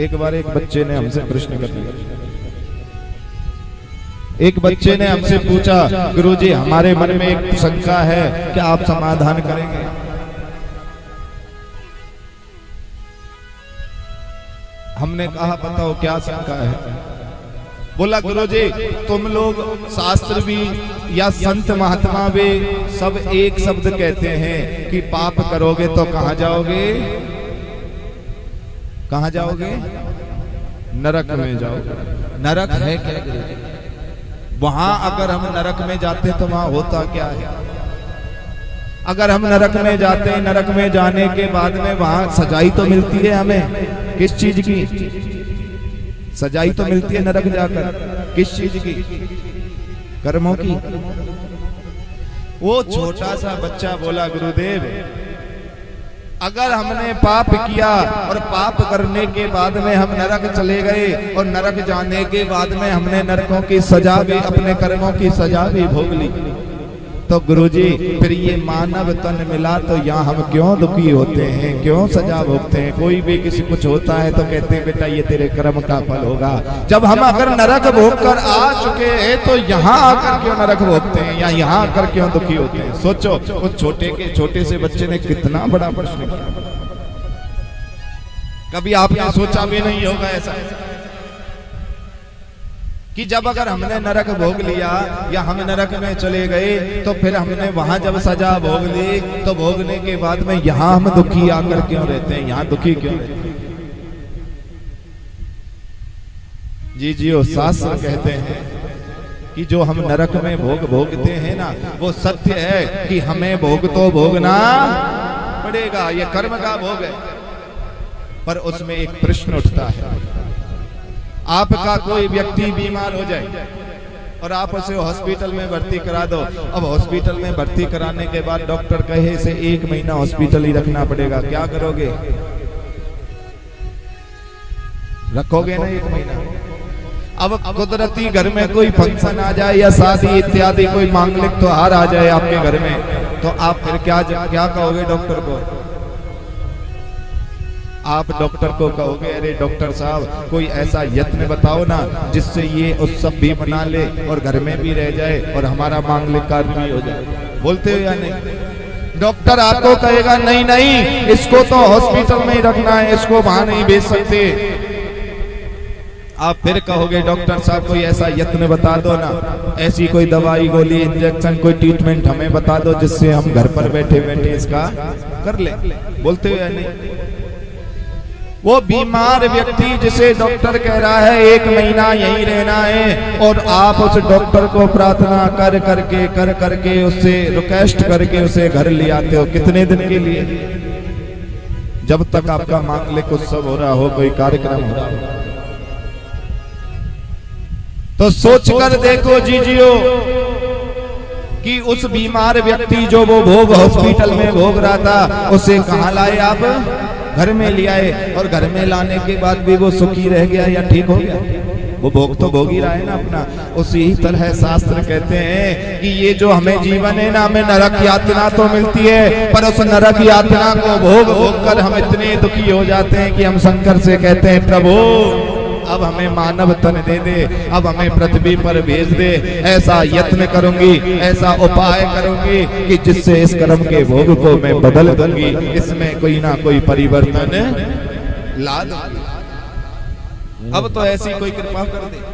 एक बार एक बच्चे ने हमसे प्रश्न कर लिया। एक बच्चे ने हमसे पूछा, गुरुजी हमारे मन में एक शंका है, क्या आप समाधान करेंगे? हमने कहा बताओ क्या शंका है। बोला गुरुजी तुम लोग शास्त्र भी या संत महात्मा भी सब एक शब्द कहते हैं कि पाप करोगे तो कहां जाओगे? कहां जाओगे? नरक में जाओगे। नरक है क्या गुरुजी? वहां अगर हम नरक में जाते तो वहां होता क्या है? अगर हम नरक में जाते, नरक में जाने के बाद में वहां सजाई तो मिलती है हमें, किस चीज की सजाई तो मिलती है नरक जाकर? किस चीज की? कर्मों की। वो छोटा सा बच्चा बोला गुरुदेव अगर हमने पाप किया और पाप करने के बाद में हम नरक चले गए और नरक जाने के बाद में हमने नरकों की सजा भी, अपने कर्मों की सजा भी भोग ली, तो गुरुजी फिर ये मानव तन मिला तो यहाँ हम क्यों दुखी होते हैं, क्यों सजा भोगते हैं? कोई भी किसी कुछ होता है तो कहते हैं बेटा ये तेरे कर्म का फल होगा। जब हम अगर नरक भोग कर आ चुके हैं तो यहाँ आकर क्यों नरक भोगते हैं या यहाँ आकर क्यों दुखी होते हैं? सोचो उस छोटे से बच्चे ने कितना बड़ा प्रश्न किया। कभी आपने सोचा भी नहीं होगा ऐसा कि जब अगर हमने नरक भोग लिया या हम नरक में चले गए तो फिर हमने वहां जब सजा भोग ली तो भोगने के बाद में यहाँ हम दुखी आकर क्यों रहते हैं, यहाँ दुखी क्यों रहते हैं? जी वो शास्त्र कहते हैं कि जो हम नरक में भोगते हैं ना वो सत्य है कि हमें भोग तो भोगना पड़ेगा, ये कर्म का भोग है। पर उसमें एक प्रश्न उठता है, आपका कोई व्यक्ति बीमार हो जाए और आप उसे हॉस्पिटल में भर्ती करा दो। अब हॉस्पिटल में भर्ती कराने के बाद डॉक्टर कहे इसे 1 महीना हॉस्पिटल ही रखना पड़ेगा, क्या करोगे? रखोगे ना 1 महीना? अब कुदरती घर में कोई फंक्शन आ जाए या शादी इत्यादि कोई मांगलिक त्योहार आ जाए आपके घर में, तो आप फिर क्या कहोगे डॉक्टर को? आप डॉक्टर को कहोगे अरे डॉक्टर साहब कोई ऐसा यत्न बताओ ना जिससे ये उत्सव भी मना ले और घर में भी रह जाए और हमारा मांगलिक कार्य भी हो जाए। बोलते हो या नहीं? डॉक्टर आपको कहेगा नहीं नहीं इसको तो हॉस्पिटल में ही रखना है, इसको वहां नहीं भेज सकते। आप फिर कहोगे डॉक्टर साहब कोई ऐसा यत्न बता दो ना, ऐसी कोई दवाई गोली इंजेक्शन कोई ट्रीटमेंट हमें बता दो जिससे हम घर पर बैठे बैठे इसका कर ले। बोलते हो या नहीं? वो बीमार व्यक्ति जिसे डॉक्टर कह रहा है 1 महीना यहीं रहना है और आप उस डॉक्टर को प्रार्थना कर करके उससे रिक्वेस्ट करके उसे घर ले आते हो, कितने दिन के लिए? जब तक आपका मांगलिक उत्सव हो रहा हो, कोई कार्यक्रम हो रहा हो। तो सोच कर देखो जीजियो कि उस बीमार व्यक्ति जो वो भोग हॉस्पिटल में भोग रहा था उसे कहाँ लाए आप? घर में ले आए और घर में लाने के बाद भी वो सुखी रह गया या ठीक हो गया? वो भोग तो भोग ही रहा है ना अपना। उसी तरह शास्त्र कहते हैं कि ये जो हमें जीवन है ना, हमें नरक यातना तो मिलती है पर उस नरक यातना को भोग भोग कर हम इतने दुखी हो जाते हैं कि हम शंकर से कहते हैं प्रभु अब हमें मानव तन दे दे, अब हमें पृथ्वी पर भेज दे। ऐसा यत्न करूंगी, ऐसा उपाय करूंगी कि जिससे इस कर्म के भोग को मैं बदल दूंगी, इसमें कोई ना कोई परिवर्तन ला दूंगी। अब तो ऐसी कोई कृपा कर दे।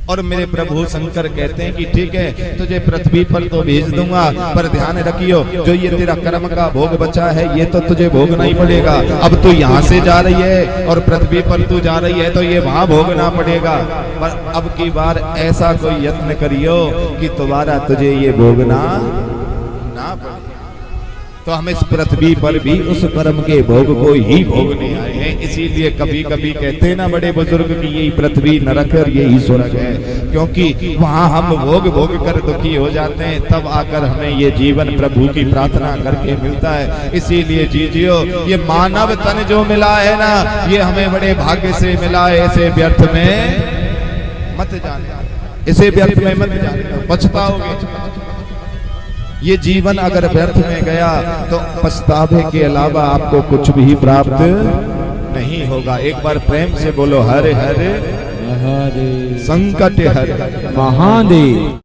और मेरे प्रभु शंकर कहते हैं कि ठीक है तुझे पृथ्वी पर तो भेज दूंगा पर ध्यान रखियो जो ये तेरा कर्म का भोग बचा है ये तो तुझे भोगना ही पड़ेगा। अब तू यहाँ से जा रही है और पृथ्वी पर तू जा रही है तो ये वहां भोगना पड़ेगा। पर अब की बार ऐसा कोई यत्न करियो कि दोबारा तुझे ये भोगना ना पड़े। तो हम इस पृथ्वी पर भी उस कर्म के भोग को ही भोगने आए हैं। इसीलिए कभी कभी कहते हैं ना बड़े बुजुर्ग कि यही पृथ्वी नरक है और यही स्वर्ग है, क्योंकि वहां हम भोग भोग कर दुखी हो जाते हैं, तब आकर हमें ये जीवन प्रभु की प्रार्थना करके मिलता है। इसीलिए जीजियो ये मानव तन जो मिला है ना ये हमें बड़े भाग्य से मिला है। इसे व्यर्थ में मत जाने, इसे व्यर्थ में मत जाने, पछताओगे। ये जीवन अगर व्यर्थ में गया तो पछतावे के अलावा आपको कुछ भी प्राप्त नहीं होगा। एक बार प्रेम से बोलो हरे हरे महादेव संकट हरे महादेव।